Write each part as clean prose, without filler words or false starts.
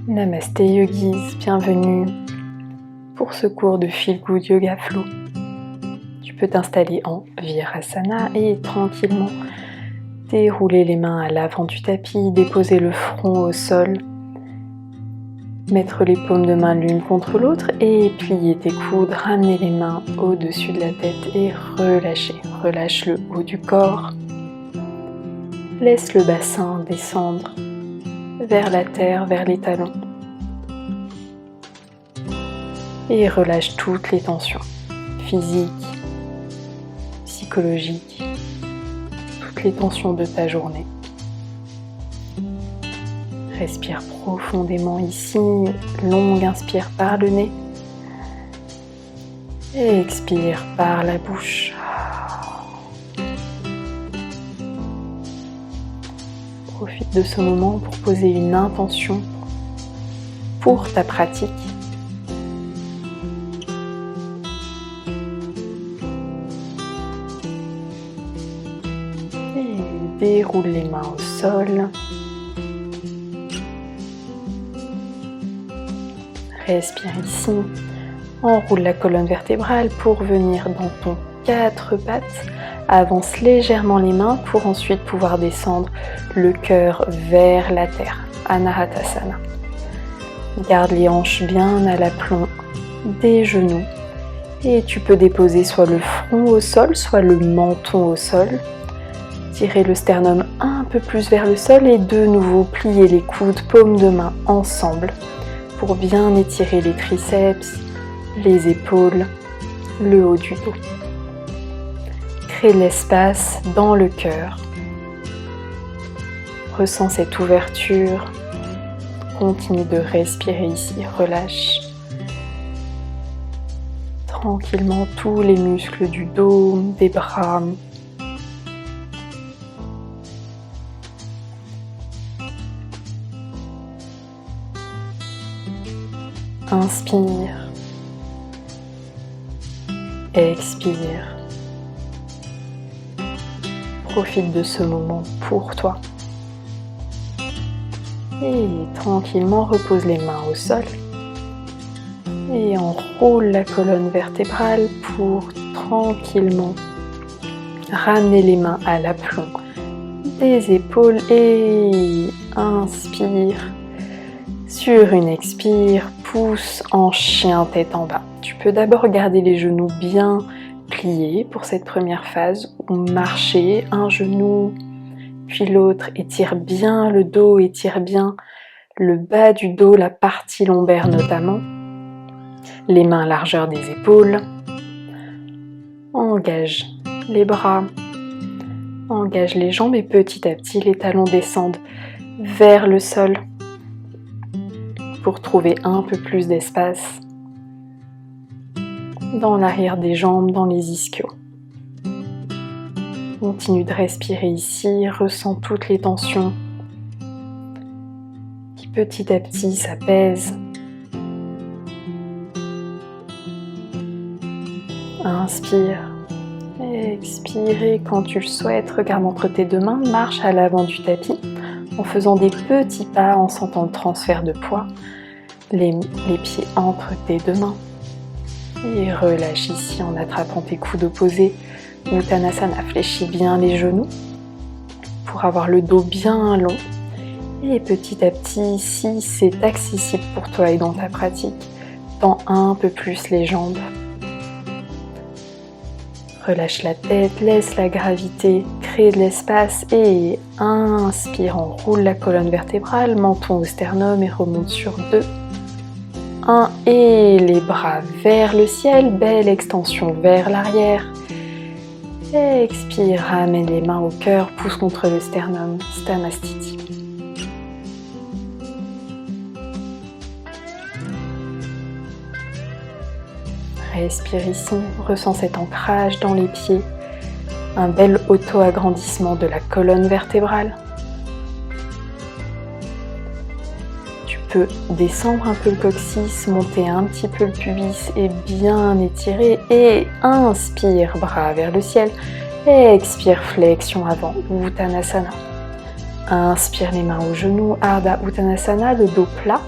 Namasté Yogis, bienvenue pour ce cours de Feel Good Yoga Flow. Tu peux t'installer en Virasana et tranquillement dérouler les mains à l'avant du tapis, déposer le front au sol, mettre les paumes de main l'une contre l'autre et plier tes coudes, ramener les mains au-dessus de la tête et relâcher. Relâche le haut du corps, laisse le bassin descendre vers la terre, vers les talons. Et relâche toutes les tensions physiques, psychologiques, toutes les tensions de ta journée. Respire profondément ici, longue inspire par le nez et expire par la bouche. Profite de ce moment pour poser une intention pour ta pratique. Et déroule les mains au sol. Respire ici. Enroule la colonne vertébrale pour venir dans ton 4 pattes. Avance légèrement les mains pour ensuite pouvoir descendre le cœur vers la terre. Anahatasana. Garde les hanches bien à l'aplomb des genoux. Et tu peux déposer soit le front au sol, soit le menton au sol. Tirer le sternum un peu plus vers le sol et de nouveau plier les coudes, paumes de main ensemble pour bien étirer les triceps, les épaules, le haut du dos. Crée de l'espace dans le cœur. Ressens cette ouverture. Continue de respirer ici, relâche tranquillement tous les muscles du dos, des bras. Inspire, expire. Profite de ce moment pour toi. Et tranquillement repose les mains au sol. Et enroule la colonne vertébrale pour tranquillement ramener les mains à l'aplomb des épaules et inspire. Sur une expire, pousse en chien tête en bas. Tu peux d'abord garder les genoux bien pliés pour cette première phase ou marcher un genou puis l'autre. Étire bien le dos, étire bien le bas du dos, la partie lombaire notamment. Les mains largeur des épaules. Engage les bras, engage les jambes et petit à petit les talons descendent vers le sol. Pour trouver un peu plus d'espace dans l'arrière des jambes, dans les ischios. Continue de respirer ici, ressens toutes les tensions qui petit à petit s'apaisent. Inspire, expire et quand tu le souhaites, regarde entre tes deux mains, marche à l'avant du tapis. En faisant des petits pas, en sentant le transfert de poids, les pieds entre tes deux mains. Et relâche ici en attrapant tes coudes opposés. Uttanasana, fléchis bien les genoux pour avoir le dos bien long. Et petit à petit, si c'est accessible pour toi et dans ta pratique, tends un peu plus les jambes. Relâche la tête, laisse la gravité créer de l'espace et inspire, enroule la colonne vertébrale, menton au sternum et remonte sur 2. 1 et les bras vers le ciel, belle extension vers l'arrière. Expire, ramène les mains au cœur, pousse contre le sternum, Stamastiti. Respire ici, ressens cet ancrage dans les pieds, un bel auto-agrandissement de la colonne vertébrale. Tu peux descendre un peu le coccyx, monter un petit peu le pubis et bien étirer. Et inspire, bras vers le ciel. Expire, flexion avant, Uttanasana. Inspire, les mains aux genoux, Ardha Uttanasana, le dos plat.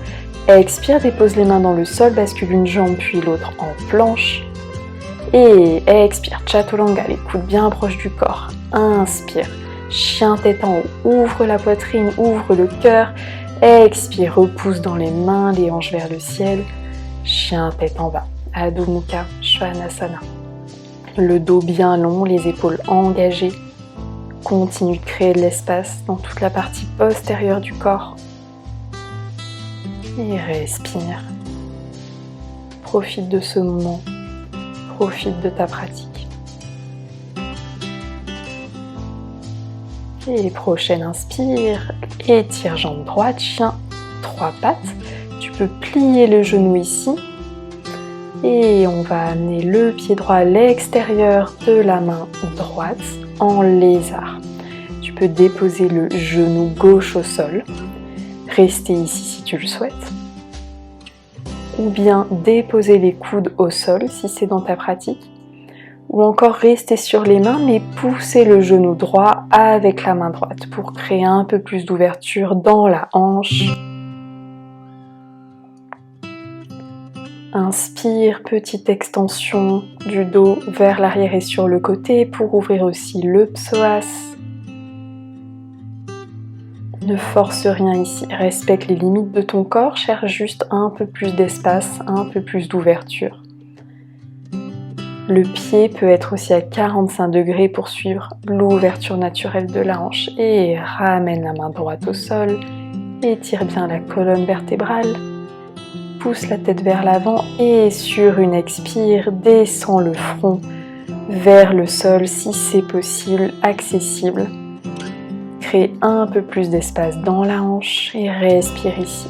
Expire, dépose les mains dans le sol, bascule une jambe puis l'autre en planche. Et expire, Chaturanga, les coudes bien proches du corps. Inspire, chien tête en haut, ouvre la poitrine, ouvre le cœur. Expire, repousse dans les mains, les hanches vers le ciel. Chien tête en bas, Adho Mukha Svanasana. Le dos bien long, les épaules engagées. Continue de créer de l'espace dans toute la partie postérieure du corps. Et respire. Profite de ce moment. Profite de ta pratique. Et prochaine inspire, étire jambe droite, chien, 3 pattes. Tu peux plier le genou ici. Et on va amener le pied droit à l'extérieur de la main droite en lézard. Tu peux déposer le genou gauche au sol. Rester ici si tu le souhaites. Ou bien déposer les coudes au sol si c'est dans ta pratique. Ou encore rester sur les mains mais pousser le genou droit avec la main droite pour créer un peu plus d'ouverture dans la hanche. Inspire, petite extension du dos vers l'arrière et sur le côté pour ouvrir aussi le psoas. Ne force rien ici, respecte les limites de ton corps, cherche juste un peu plus d'espace, un peu plus d'ouverture. Le pied peut être aussi à 45 degrés pour suivre l'ouverture naturelle de la hanche. Et ramène la main droite au sol, étire bien la colonne vertébrale, pousse la tête vers l'avant et sur une expire, descends le front vers le sol si c'est possible, accessible. Crée un peu plus d'espace dans la hanche et respire ici.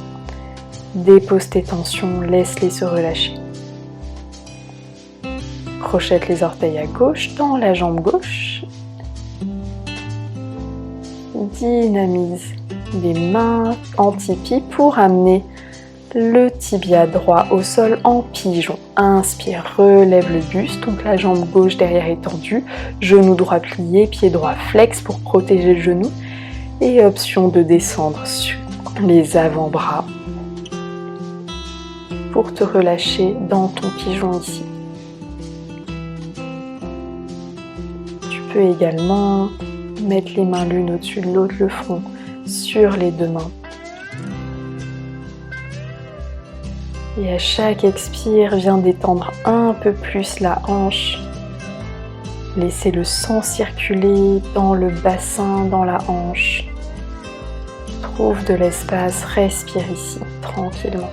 Dépose tes tensions, laisse-les se relâcher. Crochette les orteils à gauche, tends la jambe gauche. Dynamise les mains anti-pie pour amener le tibia droit au sol en pigeon. Inspire, relève le buste, donc la jambe gauche derrière est tendue, genou droit plié, pied droit flex pour protéger le genou. Et option de descendre sur les avant-bras pour te relâcher dans ton pigeon ici. Tu peux également mettre les mains l'une au-dessus de l'autre, le front sur les 2 mains. Et à chaque expire, viens détendre un peu plus la hanche. Laissez le sang circuler dans le bassin, dans la hanche. Trouve de l'espace, respire ici, tranquillement.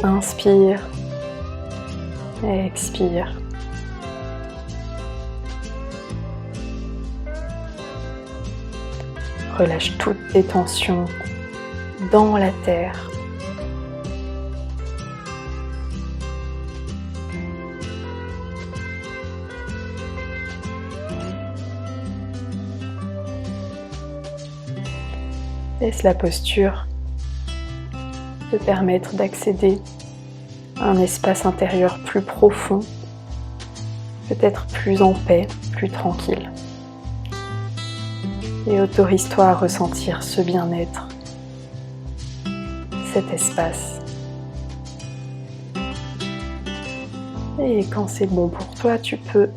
Inspire, expire. Relâche toutes tes tensions dans la terre. Laisse la posture te permettre d'accéder à un espace intérieur plus profond, peut-être plus en paix, plus tranquille. Et autorise-toi à ressentir ce bien-être, cet espace. Et quand c'est bon pour toi, tu peux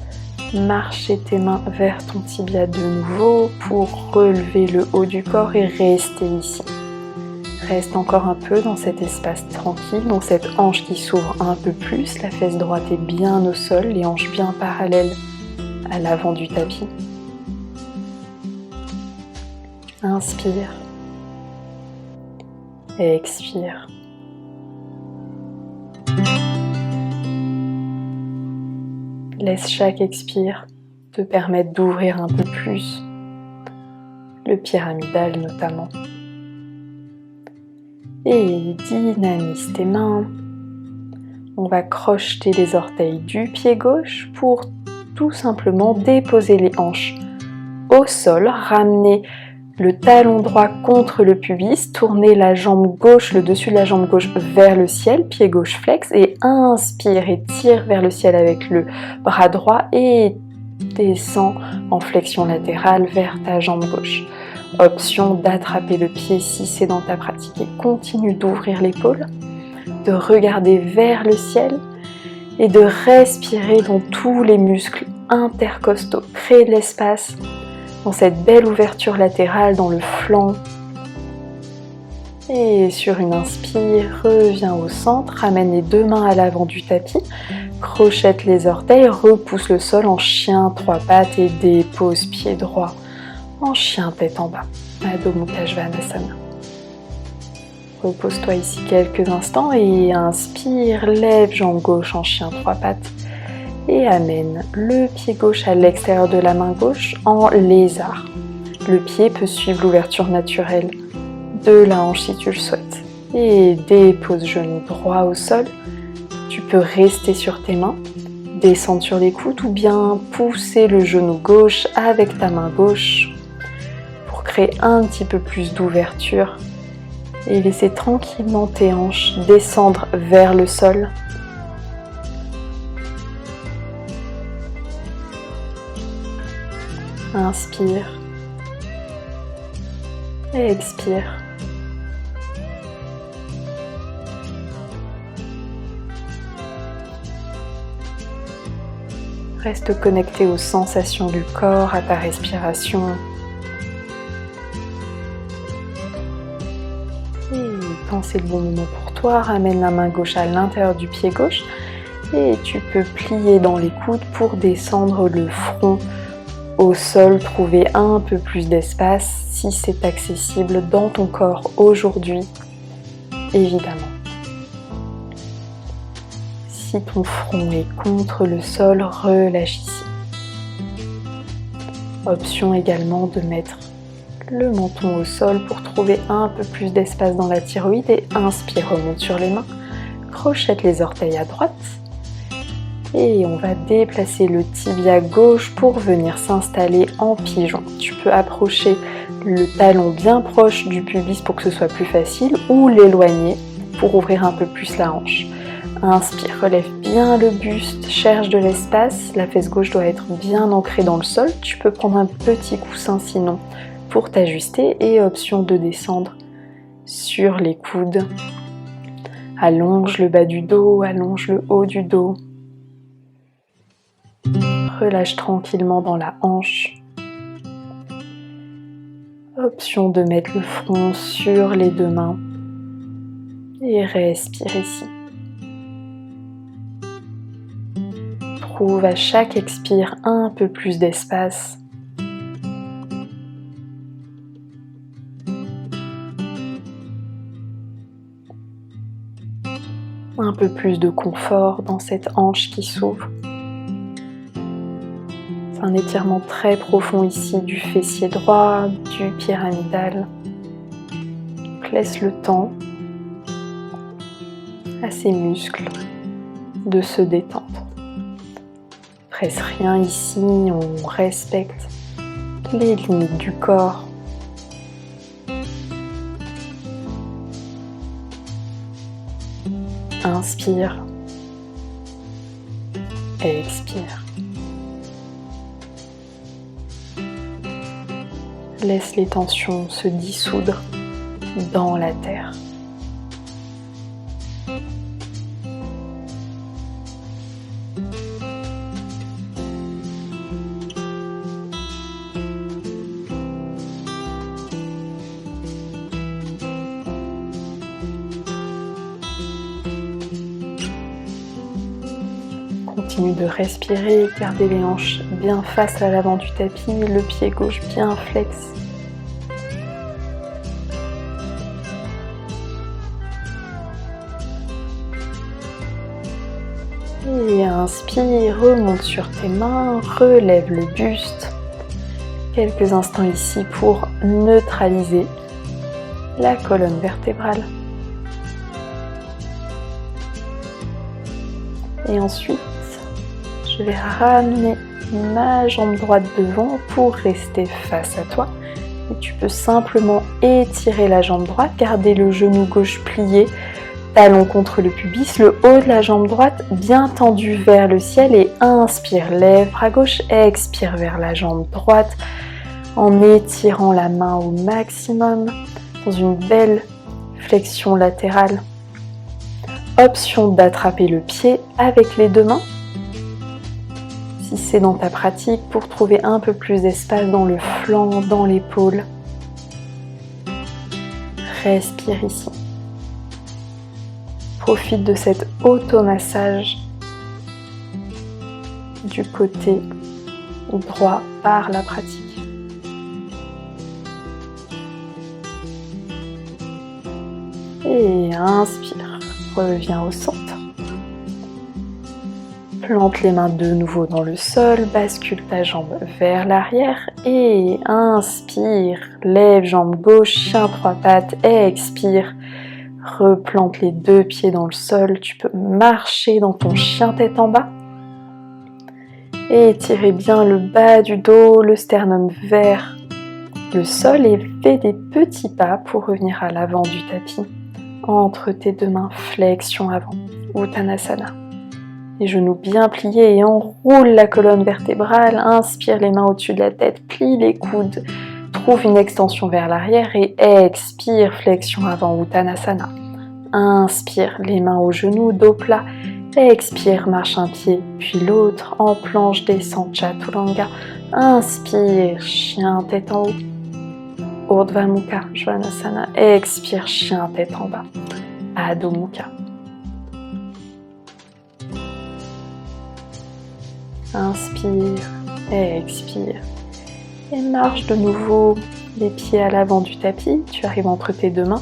marcher tes mains vers ton tibia de nouveau pour relever le haut du corps et rester ici. Reste encore un peu dans cet espace tranquille, dans cette hanche qui s'ouvre un peu plus. La fesse droite est bien au sol, les hanches bien parallèles à l'avant du tapis. Inspire. Expire. Laisse chaque expire te permettre d'ouvrir un peu plus le pyramidal notamment. Et dynamise tes mains. On va crocheter les orteils du pied gauche pour tout simplement déposer les hanches au sol, ramener le talon droit contre le pubis, tournez la jambe gauche, le dessus de la jambe gauche vers le ciel, pied gauche flex et inspire et tire vers le ciel avec le bras droit et descend en flexion latérale vers ta jambe gauche. Option d'attraper le pied si c'est dans ta pratique et continue d'ouvrir l'épaule, de regarder vers le ciel et de respirer dans tous les muscles intercostaux. Créer de l'espace dans cette belle ouverture latérale dans le flanc. Et sur une inspire, reviens au centre, ramène les deux mains à l'avant du tapis, crochette les orteils, repousse le sol en chien trois pattes et dépose pied droit en chien tête en bas. Adho Mukha Svanasana. Repose-toi ici quelques instants et inspire, lève jambe gauche en chien trois pattes et amène le pied gauche à l'extérieur de la main gauche en lézard. Le pied peut suivre l'ouverture naturelle de la hanche si tu le souhaites. Et dépose genou droit au sol. Tu peux rester sur tes mains, descendre sur les coudes ou bien pousser le genou gauche avec ta main gauche pour créer un petit peu plus d'ouverture et laisser tranquillement tes hanches descendre vers le sol. Inspire et expire. Reste connecté aux sensations du corps, à ta respiration. Et quand c'est le bon moment pour toi, ramène la main gauche à l'intérieur du pied gauche et tu peux plier dans les coudes pour descendre le front au sol, trouver un peu plus d'espace si c'est accessible dans ton corps aujourd'hui, évidemment. Si ton front est contre le sol, relâche ici. Option également de mettre le menton au sol pour trouver un peu plus d'espace dans la thyroïde et inspire, remonte sur les mains, crochette les orteils à droite et on va déplacer le tibia gauche pour venir s'installer en pigeon. Tu peux approcher le talon bien proche du pubis pour que ce soit plus facile ou l'éloigner pour ouvrir un peu plus la hanche. Inspire, relève bien le buste, cherche de l'espace, la fesse gauche doit être bien ancrée dans le sol. Tu peux prendre un petit coussin sinon pour t'ajuster et option de descendre sur les coudes. Allonge le bas du dos, allonge le haut du dos. Relâche tranquillement dans la hanche. Option de mettre le front sur les deux mains et respire ici. Trouve à chaque expire un peu plus d'espace. Un peu plus de confort dans cette hanche qui s'ouvre. C'est un étirement très profond ici du fessier droit, du pyramidal. Donc laisse le temps à ces muscles de se détendre. Presse rien ici, on respecte les limites du corps. Inspire et expire. Laisse les tensions se dissoudre dans la terre. Continue de respirer, garder les hanches bien face à l'avant du tapis, le pied gauche bien flex. Et inspire, remonte sur tes mains, relève le buste. Quelques instants ici pour neutraliser la colonne vertébrale. Et ensuite, je vais ramener ma jambe droite devant pour rester face à toi Et tu peux simplement étirer la jambe droite, garder le genou gauche plié, talon contre le pubis, le haut de la jambe droite bien tendu vers le ciel et inspire, lève bras gauche, expire vers la jambe droite en étirant la main au maximum dans une belle flexion latérale. Option d'attraper le pied avec les deux mains. Si c'est dans ta pratique, pour trouver un peu plus d'espace dans le flanc, dans l'épaule. Respire ici. Profite de cet automassage du côté droit par la pratique. Et inspire, reviens au centre. Plante les mains de nouveau dans le sol, bascule ta jambe vers l'arrière et inspire, lève jambe gauche, chien trois pattes, expire, replante les deux pieds dans le sol, tu peux marcher dans ton chien tête en bas et étirez bien le bas du dos, le sternum vers le sol et fais des petits pas pour revenir à l'avant du tapis. Entre tes deux mains, flexion avant, Uttanasana. Les genoux bien pliés et enroule la colonne vertébrale, inspire les mains au-dessus de la tête, plie les coudes, trouve une extension vers l'arrière et expire, flexion avant, Uttanasana. Inspire, les mains aux genoux, dos plat, expire, marche un pied, puis l'autre, en planche, descend, Chaturanga. Inspire, chien tête en haut. Urdhva Mukha, Svanasana, expire, chien tête en bas, Adho Mukha. Inspire, expire, et marche de nouveau les pieds à l'avant du tapis, tu arrives entre tes deux mains,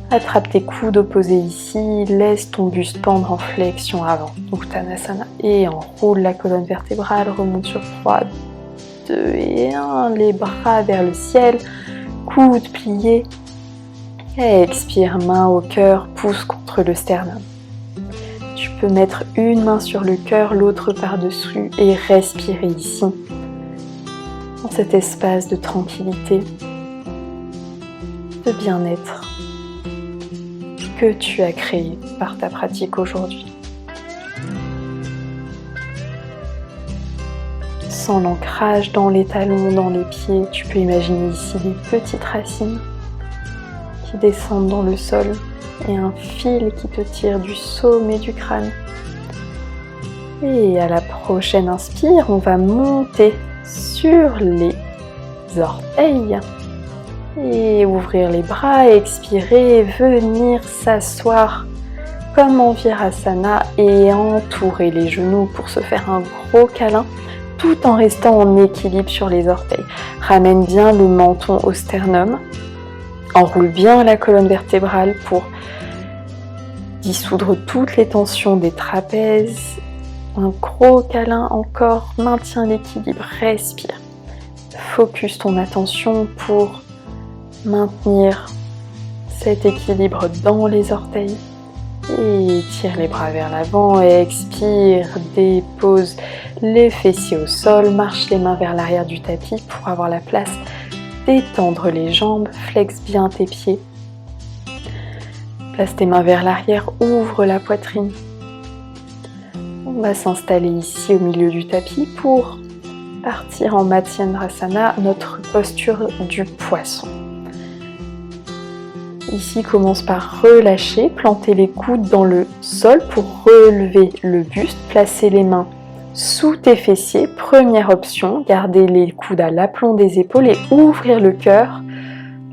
attrape tes coudes opposés ici, laisse ton buste pendre en flexion avant, Uttanasana, et enroule la colonne vertébrale, remonte sur 3, 2 et 1, les bras vers le ciel, coudes pliés, expire, main au cœur, pouce contre le sternum. Tu peux mettre une main sur le cœur, l'autre par-dessus et respirer ici, dans cet espace de tranquillité, de bien-être que tu as créé par ta pratique aujourd'hui. Sans l'ancrage dans les talons, dans les pieds, tu peux imaginer ici des petites racines qui descendent dans le sol et un fil qui te tire du sommet du crâne. Et à la prochaine inspire, on va monter sur les orteils et ouvrir les bras, expirer, venir s'asseoir comme en Virasana et entourer les genoux pour se faire un gros câlin tout en restant en équilibre sur les orteils. Ramène bien le menton au sternum, enroule bien la colonne vertébrale pour dissoudre toutes les tensions des trapèzes. Un gros câlin encore, maintiens l'équilibre, respire. Focus ton attention pour maintenir cet équilibre dans les orteils. Et tire les bras vers l'avant, expire, dépose les fessiers au sol, marche les mains vers l'arrière du tapis pour avoir la place d'étendre les jambes, flexe bien tes pieds. Place tes mains vers l'arrière, ouvre la poitrine. On va s'installer ici au milieu du tapis pour partir en Matsyendrasana, notre posture du poisson. Ici, commence par relâcher, planter les coudes dans le sol pour relever le buste, placer les mains sous tes fessiers. Première option, garder les coudes à l'aplomb des épaules et ouvrir le cœur.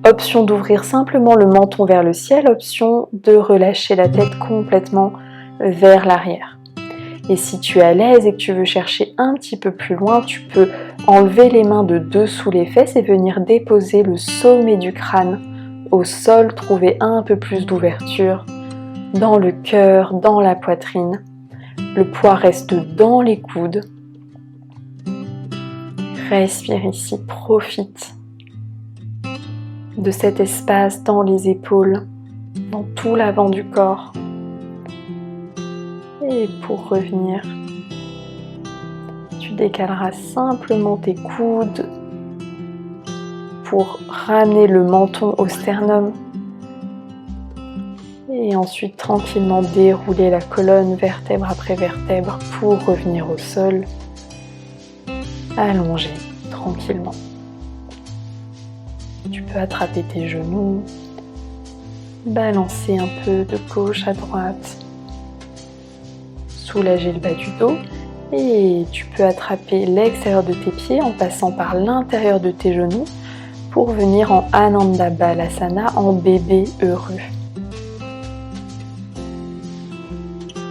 Option d'ouvrir simplement le menton vers le ciel, option de relâcher la tête complètement vers l'arrière. Et si tu es à l'aise et que tu veux chercher un petit peu plus loin, tu peux enlever les mains de dessous les fesses et venir déposer le sommet du crâne au sol, trouver un peu plus d'ouverture dans le cœur, dans la poitrine. Le poids reste dans les coudes. Respire ici, profite de cet espace dans les épaules, dans tout l'avant du corps. Et pour revenir, tu décaleras simplement tes coudes pour ramener le menton au sternum. Et ensuite tranquillement dérouler la colonne vertèbre après vertèbre pour revenir au sol. Allongé tranquillement. Tu peux attraper tes genoux, balancer un peu de gauche à droite, soulager le bas du dos et tu peux attraper l'extérieur de tes pieds en passant par l'intérieur de tes genoux pour venir en Ananda Balasana, en bébé heureux.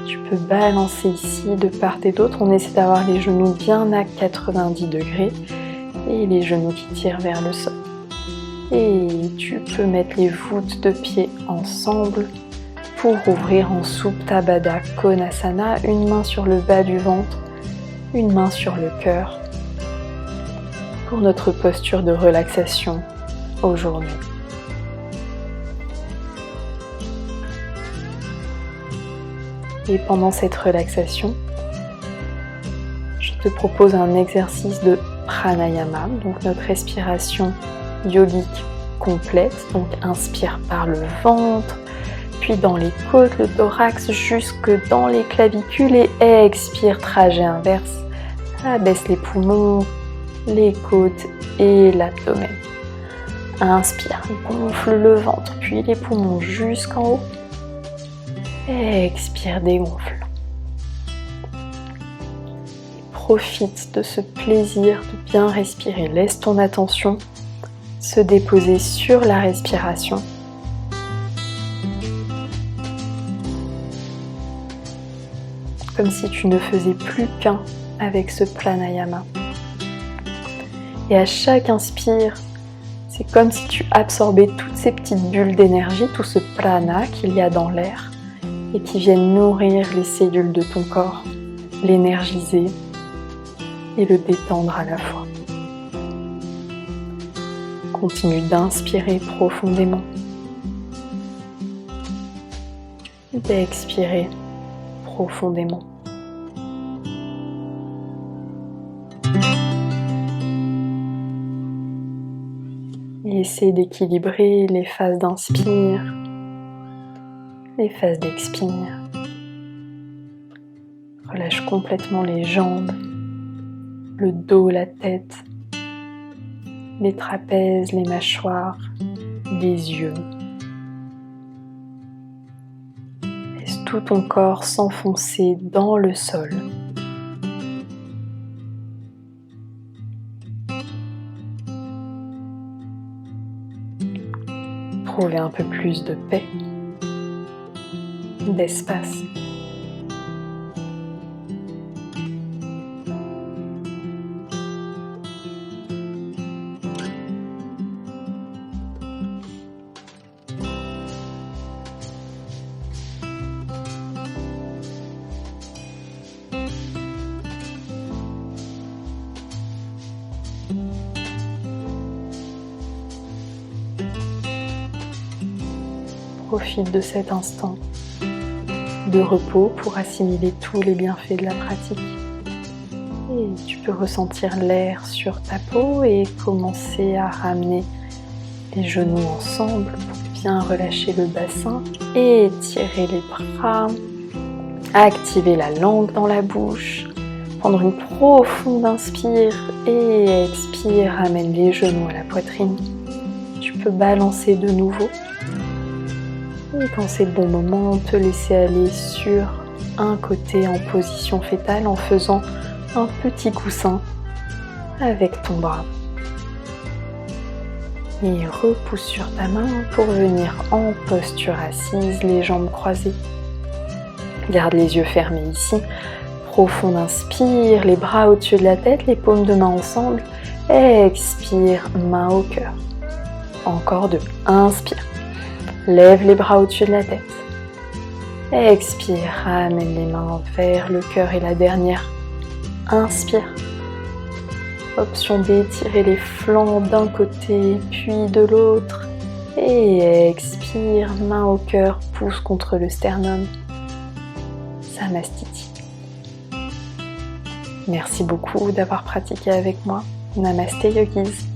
Tu peux balancer ici de part et d'autre. On essaie d'avoir les genoux bien à 90 degrés et les genoux qui tirent vers le sol. Et tu peux mettre les voûtes de pieds ensemble pour ouvrir en Supta Baddha Konasana, une main sur le bas du ventre, une main sur le cœur, pour notre posture de relaxation aujourd'hui. Et pendant cette relaxation, je te propose un exercice de pranayama, donc notre respiration yogique complète. Donc inspire par le ventre, puis dans les côtes, le thorax jusque dans les clavicules et expire, trajet inverse. Abaisse les poumons, les côtes et l'abdomen. Inspire, gonfle le ventre, puis les poumons jusqu'en haut. Expire, dégonfle. Profite de ce plaisir de bien respirer. Laisse ton attention se déposer sur la respiration. Comme si tu ne faisais plus qu'un avec ce pranayama. Et à chaque inspire, c'est comme si tu absorbais toutes ces petites bulles d'énergie, tout ce prana qu'il y a dans l'air et qui viennent nourrir les cellules de ton corps, l'énergiser et le détendre à la fois. Continue d'inspirer profondément, d'expirer profondément. Et essaie d'équilibrer les phases d'inspire, les phases d'expire. Relâche complètement les jambes, le dos, la tête, les trapèzes, les mâchoires, les yeux. Laisse tout ton corps s'enfoncer dans le sol. Trouver un peu plus de paix, d'espace. Profite de cet instant de repos pour assimiler tous les bienfaits de la pratique. Et tu peux ressentir l'air sur ta peau et commencer à ramener les genoux ensemble pour bien relâcher le bassin, étirer les bras, activer la langue dans la bouche, prendre une profonde inspire et expire, ramène les genoux à la poitrine. Tu peux balancer de nouveau. Et quand c'est le bon moment, on peut laisser aller sur un côté en position fétale en faisant un petit coussin avec ton bras. Et repousse sur ta main pour venir en posture assise, les jambes croisées. Garde les yeux fermés ici. Profonde inspire, les bras au-dessus de la tête, les paumes de main ensemble. Expire, main au cœur. Encore deux. Inspire. Lève les bras au-dessus de la tête. Expire, ramène les mains vers le cœur et la dernière. Inspire. Option d'étirer les flancs d'un côté puis de l'autre. Et expire, main au cœur, pouce contre le sternum. Samastiti. Merci beaucoup d'avoir pratiqué avec moi. Namasté Yogis.